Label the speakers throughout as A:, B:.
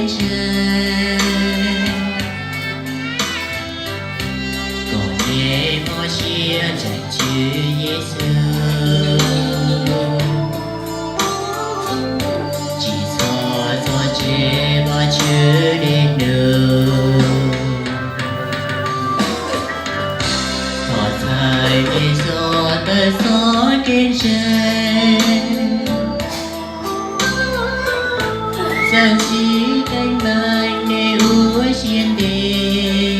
A: trên trời. Còn nghe mô chia chẳng chữ Giêsu, chỉ do chế bỏ chữ đến đâu. Họ thay vì gió tới gió trên trời, rằng chỉ cánh bạch để úa trên đê.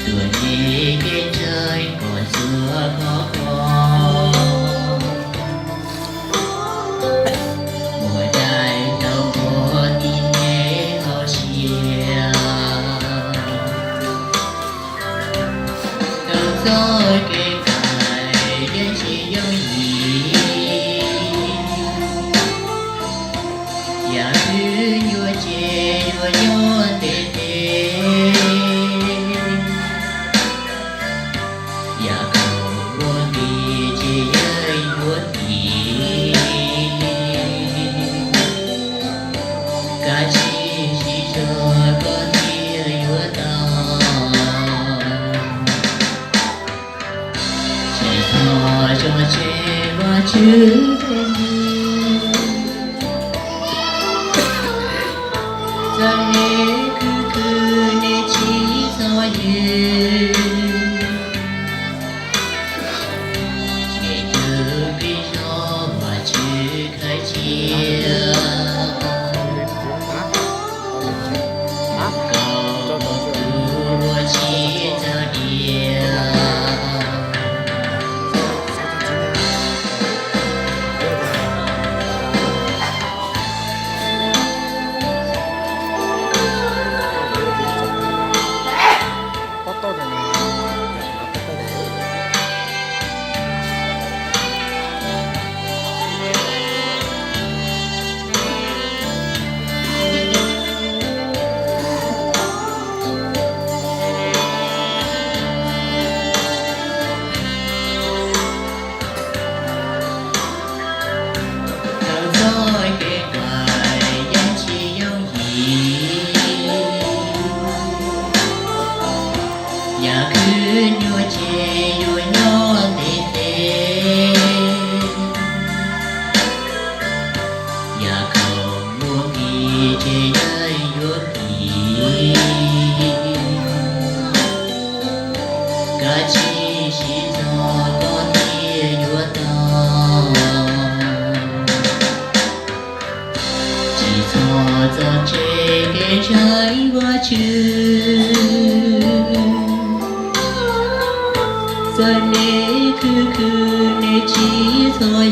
A: Tuần đi trên trời còn xưa khó khó, mùa đại đâu có tin nghe họ chia. Đâu rồi kể cài đến chỉ dấu gì, dạ thứ nhua chê nhua nhua tê tê. Dạ cầu buồn đi chê ơi buồn đi, cả chỉ cho con đi nhua tao. Chỉ thọ cho chê và chữ thêm rằng nế cứ nế chỉ do như ngày cứ vì do mà chữ khai chia. Cầu của chỉ ra địa, dạ cứ nhua chê nhua nhua tê tê. Dạ cầu mua kỳ chê ơi nhua kỳ, cả chỉ do con tia nhua to. Chỉ do chê cái trái qua chữ, giờ nế cứ nế chỉ thôi.